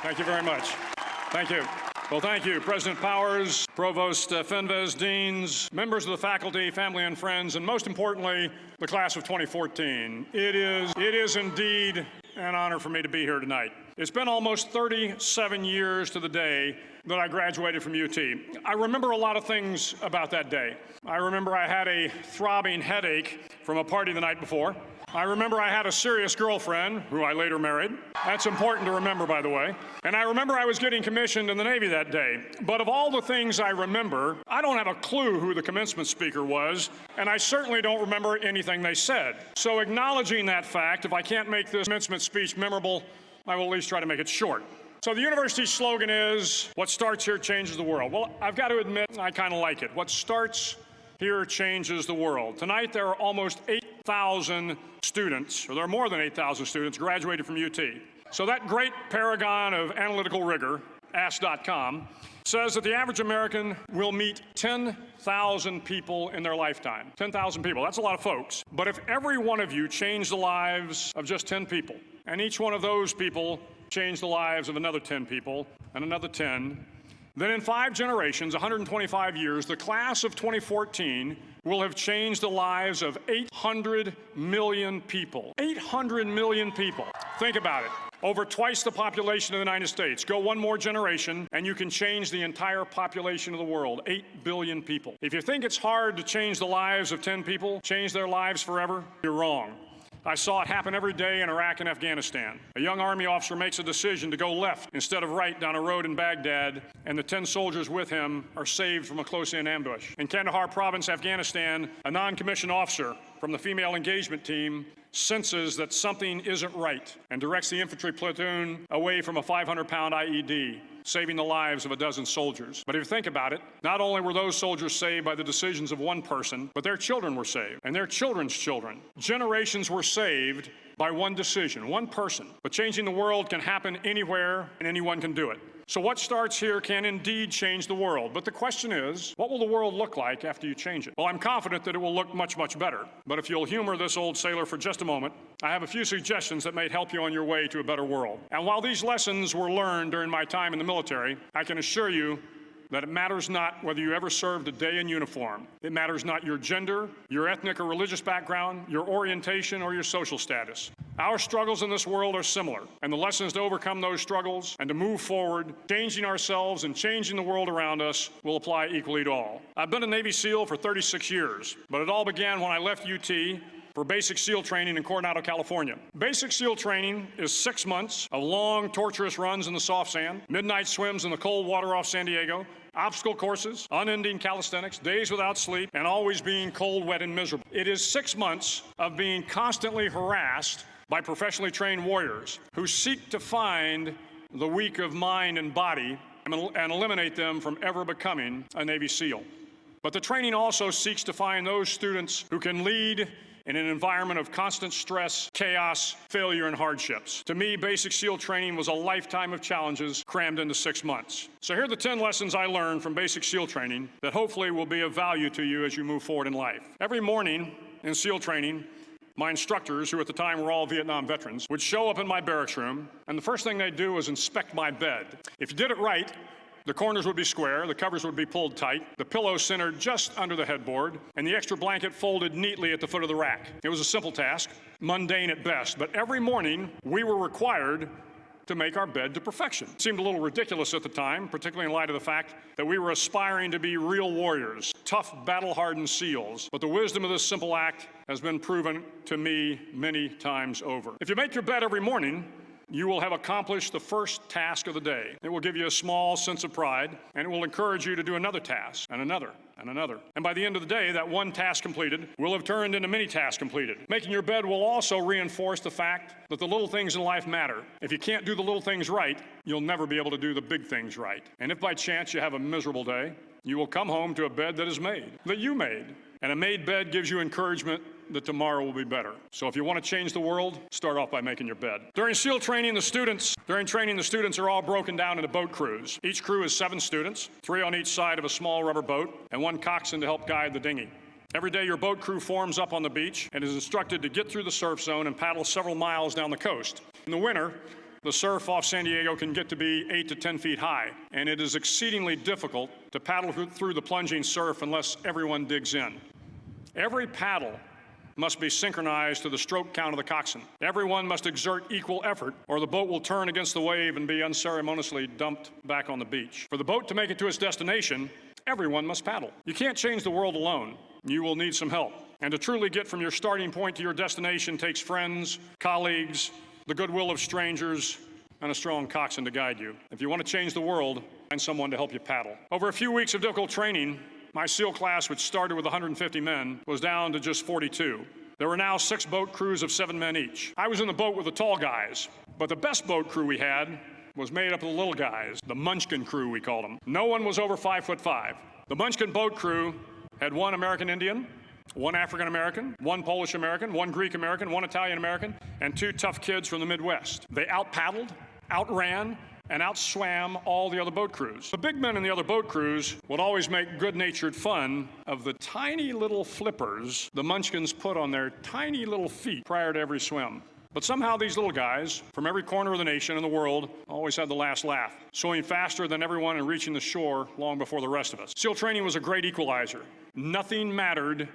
Thank you very much. Thank you. Well, thank you, President Powers, Provost Fenves, deans, members of the faculty, family and friends, and most importantly, the class of 2014. It is indeed an honor for me to be here tonight. It's been almost 37 years to the day that I graduated from UT. I remember a lot of things about that day. I remember I had a throbbing headache from a party the night before. I remember I had a serious girlfriend, who I later married. That's important to remember, by the way. And I remember I was getting commissioned in the Navy that day. But of all the things I remember, I don't have a clue who the commencement speaker was, and I certainly don't remember anything they said. So acknowledging that fact, if I can't make this commencement speech memorable, I will at least try to make it short. So the university's slogan is, what starts here changes the world. Well, I've got to admit, I kind of like it. What starts here changes the world. Tonight, there are almost 8,000 students, or there are more than 8,000 students, graduated from UT. So that great paragon of analytical rigor, Ask.com, says that the average American will meet 10,000 people in their lifetime. 10,000 people, that's a lot of folks. But if every one of you changed the lives of just 10 people, and each one of those people changed the lives of another 10 people, and another 10, then in 5 generations, 125 years, the class of 2014 will have changed the lives of 800 million people. 800 million people. Think about it. Over twice the population of the United States. Go one more generation, and you can change the entire population of the world. 8 billion people. If you think it's hard to change the lives of 10 people, change their lives forever, you're wrong. I saw it happen every day in Iraq and Afghanistan. A young Army officer makes a decision to go left instead of right down a road in Baghdad, and the 10 soldiers with him are saved from a close-in ambush. In Kandahar province, Afghanistan, a non-commissioned officer from the female engagement team senses that something isn't right and directs the infantry platoon away from a 500-pound IED, saving the lives of a dozen soldiers. But if you think about it, not only were those soldiers saved by the decisions of one person, but their children were saved, and their children's children. Generations were saved by one decision, one person. But changing the world can happen anywhere, and anyone can do it. So what starts here can indeed change the world. But the question is, what will the world look like after you change it? Well, I'm confident that it will look much, much better. But if you'll humor this old sailor for just a moment, I have a few suggestions that may help you on your way to a better world. And while these lessons were learned during my time in the military, I can assure you that it matters not whether you ever served a day in uniform. It matters not your gender, your ethnic or religious background, your orientation, or your social status. Our struggles in this world are similar, and the lessons to overcome those struggles and to move forward, changing ourselves and changing the world around us, will apply equally to all. I've been a Navy SEAL for 36 years, but it all began when I left UT for basic SEAL training in Coronado, California. Basic SEAL training is 6 months of long, torturous runs in the soft sand, midnight swims in the cold water off San Diego, obstacle courses, unending calisthenics, days without sleep, and always being cold, wet, and miserable. It is 6 months of being constantly harassed by professionally trained warriors who seek to find the weak of mind and body and eliminate them from ever becoming a Navy SEAL. But the training also seeks to find those students who can lead in an environment of constant stress, chaos, failure, and hardships. To me, basic SEAL training was a lifetime of challenges crammed into 6 months. So here are the 10 lessons I learned from basic SEAL training that hopefully will be of value to you as you move forward in life. Every morning in SEAL training, my instructors, who at the time were all Vietnam veterans, would show up in my barracks room, and the first thing they'd do was inspect my bed. If you did it right, the corners would be square, the covers would be pulled tight, the pillow centered just under the headboard, and the extra blanket folded neatly at the foot of the rack. It was a simple task, mundane at best, but every morning we were required to make our bed to perfection. It seemed a little ridiculous at the time, particularly in light of the fact that we were aspiring to be real warriors, tough, battle-hardened SEALs. But the wisdom of this simple act has been proven to me many times over. If you make your bed every morning, you will have accomplished the first task of the day. It will give you a small sense of pride, and it will encourage you to do another task, and another, and another. And by the end of the day, that one task completed will have turned into many tasks completed. Making your bed will also reinforce the fact that the little things in life matter. If you can't do the little things right, you'll never be able to do the big things right. And if by chance you have a miserable day, you will come home to a bed that is made, that you made. And a made bed gives you encouragement that tomorrow will be better. So if you want to change the world, start off by making your bed. During SEAL training, the students are all broken down into boat crews. Each crew is 7 students, 3 on each side of a small rubber boat, and 1 coxswain to help guide the dinghy. Every day, your boat crew forms up on the beach and is instructed to get through the surf zone and paddle several miles down the coast. In the winter, The surf off San Diego can get to be 8 to 10 feet high, and it is exceedingly difficult to paddle through the plunging surf unless everyone digs in. Every paddle must be synchronized to the stroke count of the coxswain. Everyone must exert equal effort, or the boat will turn against the wave and be unceremoniously dumped back on the beach. For the boat to make it to its destination, everyone must paddle. You can't change the world alone. You will need some help. And to truly get from your starting point to your destination takes friends, colleagues, the goodwill of strangers, and a strong coxswain to guide you. If you want to change the world, find someone to help you paddle. Over a few weeks of difficult training, my SEAL class, which started with 150 men, was down to just 42. There were now 6 boat crews of 7 men each. I was in the boat with the tall guys, but the best boat crew we had was made up of the little guys, the Munchkin crew, we called them. No one was over 5'5". The Munchkin boat crew had 1 American Indian, 1 African American, 1 Polish American, 1 Greek American, 1 Italian American, and 2 tough kids from the Midwest. They out-paddled, outran, and outswam all the other boat crews. The big men in the other boat crews would always make good-natured fun of the tiny little flippers the Munchkins put on their tiny little feet prior to every swim. But somehow these little guys from every corner of the nation and the world always had the last laugh, swimming faster than everyone and reaching the shore long before the rest of us. SEAL training was a great equalizer. Nothing mattered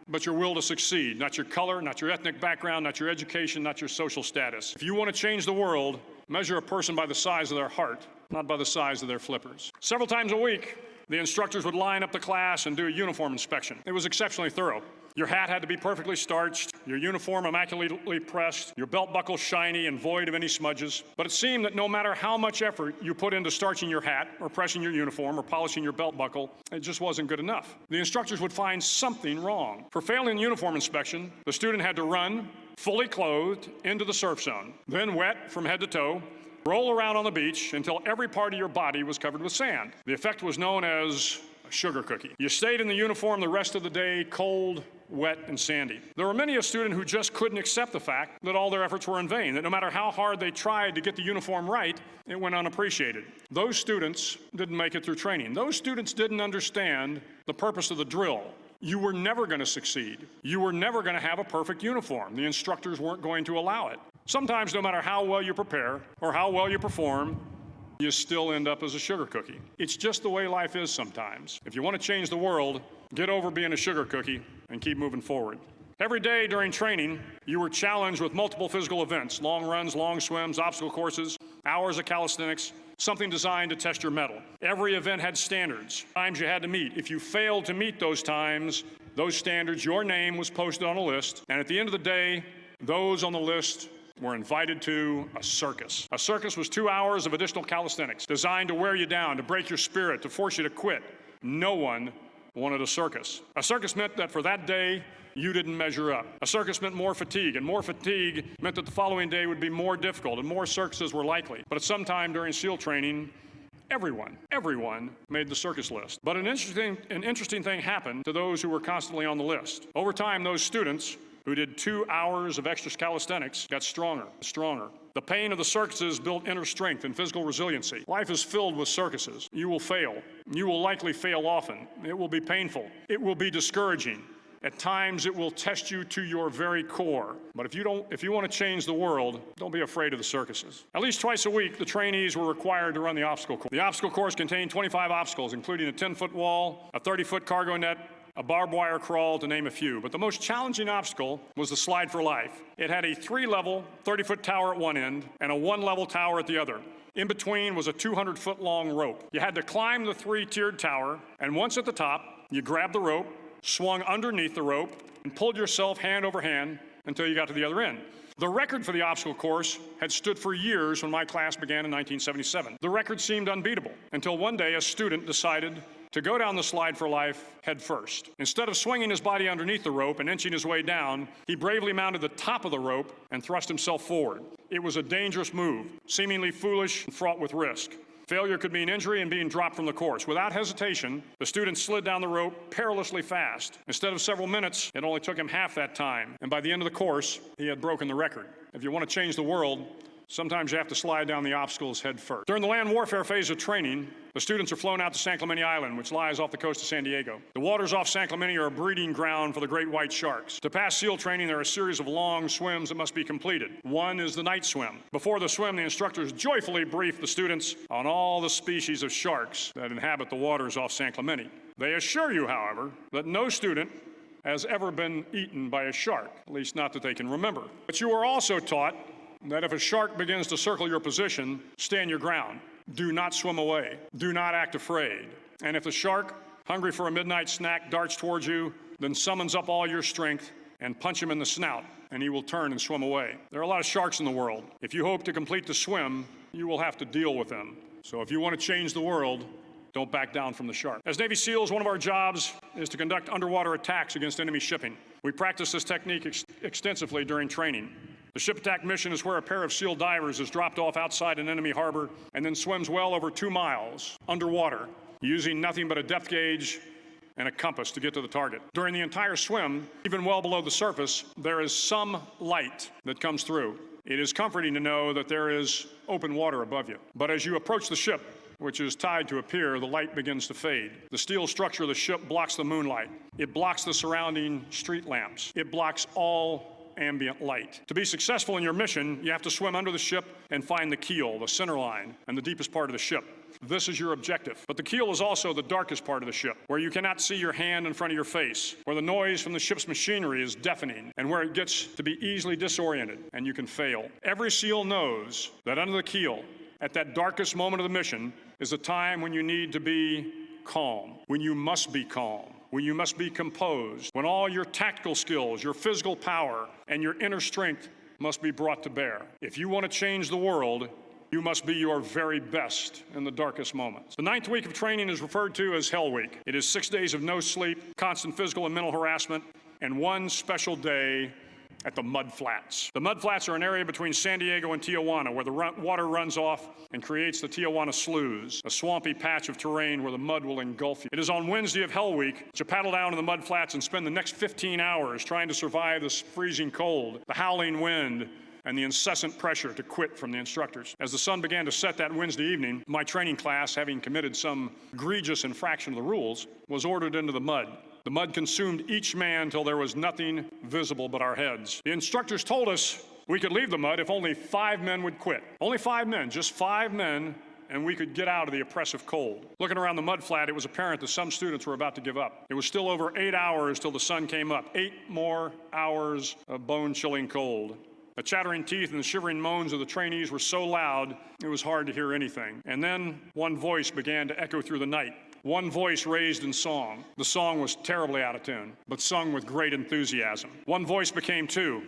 but your will to succeed, not your color, not your ethnic background, not your education, not your social status. If you want to change the world, measure a person by the size of their heart, not by the size of their flippers. Several times a week, the instructors would line up the class and do a uniform inspection. It was exceptionally thorough. Your hat had to be perfectly starched, your uniform immaculately pressed, your belt buckle shiny and void of any smudges. But it seemed that no matter how much effort you put into starching your hat or pressing your uniform or polishing your belt buckle, it just wasn't good enough. The instructors would find something wrong. For failing the uniform inspection, the student had to run, fully clothed, into the surf zone, then wet from head to toe, roll around on the beach until every part of your body was covered with sand. The effect was known as a sugar cookie. You stayed in the uniform the rest of the day, cold, wet, and sandy. There were many a student who just couldn't accept the fact that all their efforts were in vain, that no matter how hard they tried to get the uniform right, it went unappreciated. Those students didn't make it through training. Those students didn't understand the purpose of the drill. You were never going to succeed. You were never going to have a perfect uniform. The instructors weren't going to allow it. Sometimes, no matter how well you prepare or how well you perform, you still end up as a sugar cookie. It's just the way life is sometimes. If you want to change the world, get over being a sugar cookie and keep moving forward. Every day during training, you were challenged with multiple physical events, long runs, long swims, obstacle courses, hours of calisthenics, something designed to test your mettle. Every event had standards, times you had to meet. If you failed to meet those times, those standards, your name was posted on a list, and at the end of the day, those on the list were invited to a circus. A circus was 2 hours of additional calisthenics, designed to wear you down, to break your spirit, to force you to quit. No one wanted a circus. A circus meant that for that day, you didn't measure up. A circus meant more fatigue, and more fatigue meant that the following day would be more difficult, and more circuses were likely. But at some time during SEAL training, everyone made the circus list. But an interesting thing happened to those who were constantly on the list. Over time, those students who did 2 hours of extra calisthenics got stronger. The pain of the circuses built inner strength and physical resiliency. Life is filled with circuses. You will fail. You will likely fail often. It will be painful. It will be discouraging. At times, it will test you to your very core. But if you want to change the world, don't be afraid of the circuses. At least twice a week, the trainees were required to run the obstacle course. The obstacle course contained 25 obstacles, including a 10-foot wall, a 30-foot cargo net, a barbed wire crawl, to name a few. But the most challenging obstacle was the slide for life. It had a 3-level, 30-foot tower at one end and a 1-level tower at the other. In between was a 200-foot-long rope. You had to climb the 3-tiered tower, and once at the top, you grabbed the rope, swung underneath the rope, and pulled yourself hand over hand until you got to the other end. The record for the obstacle course had stood for years when my class began in 1977. The record seemed unbeatable until one day a student decided to go down the slide for life head first. Instead of swinging his body underneath the rope and inching his way down, he bravely mounted the top of the rope and thrust himself forward. It was a dangerous move, seemingly foolish and fraught with risk. Failure could mean injury and being dropped from the course. Without hesitation, the student slid down the rope perilously fast. Instead of several minutes, it only took him half that time, and by the end of the course, he had broken the record. If you want to change the world, Sometimes you have to slide down the obstacles head first. During the land warfare phase of training, the students are flown out to San Clemente Island, which lies off the coast of San Diego. The waters off San Clemente are a breeding ground for the great white sharks. To pass SEAL training, there are a series of long swims that must be completed. One is the night swim. Before the swim, the instructors joyfully brief the students on all the species of sharks that inhabit the waters off San Clemente. They assure you, however, that no student has ever been eaten by a shark, at least not that they can remember. But you are also taught that if a shark begins to circle your position, stand your ground. Do not swim away. Do not act afraid. And if the shark, hungry for a midnight snack, darts towards you, then summons up all your strength and punch him in the snout, and he will turn and swim away. There are a lot of sharks in the world. If you hope to complete the swim, you will have to deal with them. So if you want to change the world, don't back down from the shark. As Navy SEALs, one of our jobs is to conduct underwater attacks against enemy shipping. We practice this technique extensively during training. The ship attack mission is where a pair of SEAL divers is dropped off outside an enemy harbor and then swims well over 2 miles underwater, using nothing but a depth gauge and a compass to get to the target. During the entire swim, even well below the surface, there is some light that comes through. It is comforting to know that there is open water above you. But as you approach the ship, which is tied to a pier, the light begins to fade. The steel structure of the ship blocks the moonlight. It blocks the surrounding street lamps. It blocks all ambient light. To be successful in your mission, you have to swim under the ship and find the keel, the center line, and the deepest part of the ship. This is your objective. But the keel is also the darkest part of the ship, where you cannot see your hand in front of your face, where the noise from the ship's machinery is deafening, and where it gets to be easily disoriented, and you can fail. Every SEAL knows that under the keel, at that darkest moment of the mission, is a time when you need to be calm, when you must be calm, when you must be composed, when all your tactical skills, your physical power, and your inner strength must be brought to bear. If you want to change the world, you must be your very best in the darkest moments. The 9th week of training is referred to as Hell Week. It is 6 days of no sleep, constant physical and mental harassment, and one special day at the Mud Flats. The Mud Flats are an area between San Diego and Tijuana where the water runs off and creates the Tijuana Sloughs, a swampy patch of terrain where the mud will engulf you. It is on Wednesday of Hell Week that you paddle down to the Mud Flats and spend the next 15 hours trying to survive this freezing cold, the howling wind, and the incessant pressure to quit from the instructors. As the sun began to set that Wednesday evening, my training class, having committed some egregious infraction of the rules, was ordered into the mud. The mud consumed each man till there was nothing visible but our heads. The instructors told us we could leave the mud if only 5 men would quit. Only 5 men, just 5 men, and we could get out of the oppressive cold. Looking around the mud flat, it was apparent that some students were about to give up. It was still over 8 hours till the sun came up. 8 more hours of bone-chilling cold. The chattering teeth and the shivering moans of the trainees were so loud, it was hard to hear anything. And then one voice began to echo through the night. One voice raised in song. The song was terribly out of tune, but sung with great enthusiasm. One voice became 2,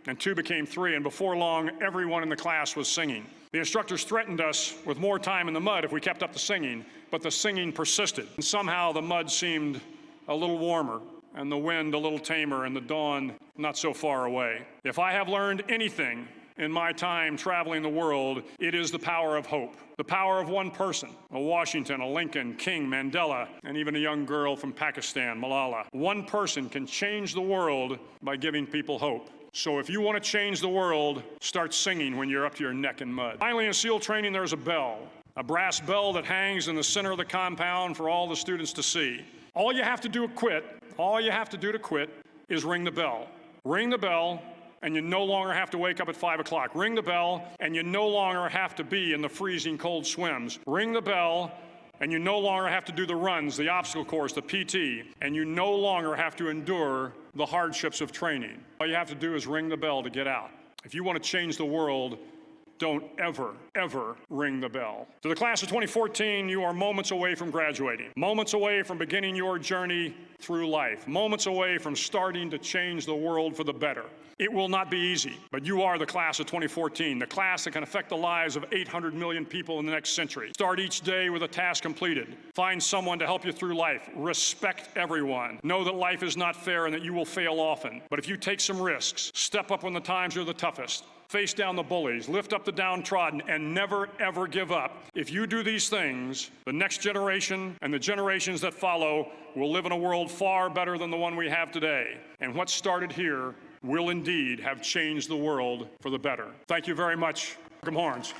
and 2 became 3, and before long, everyone in the class was singing. The instructors threatened us with more time in the mud if we kept up the singing, but the singing persisted. And somehow the mud seemed a little warmer, and the wind a little tamer, and the dawn not so far away. If I have learned anything in my time traveling the world, it is the power of hope. The power of one person, a Washington, a Lincoln, King, Mandela, and even a young girl from Pakistan, Malala. One person can change the world by giving people hope. So if you want to change the world, start singing when you're up to your neck in mud. Finally, in SEAL training, there's a bell, a brass bell that hangs in the center of the compound for all the students to see. All you have to do to quit is ring the bell. Ring the bell, and you no longer have to wake up at 5 o'clock. Ring the bell, and you no longer have to be in the freezing cold swims. Ring the bell, and you no longer have to do the runs, the obstacle course, the PT, and you no longer have to endure the hardships of training. All you have to do is ring the bell to get out. If you want to change the world, don't ever, ever ring the bell. To the class of 2014, you are moments away from graduating, moments away from beginning your journey through life, moments away from starting to change the world for the better. It will not be easy, but you are the class of 2014, the class that can affect the lives of 800 million people in the next century. Start each day with a task completed. Find someone to help you through life. Respect everyone. Know that life is not fair and that you will fail often. But if you take some risks, step up when the times are the toughest, face down the bullies, lift up the downtrodden, and never, ever give up. If you do these things, the next generation and the generations that follow will live in a world far better than the one we have today. And what started here will indeed have changed the world for the better. Thank you very much. Horns.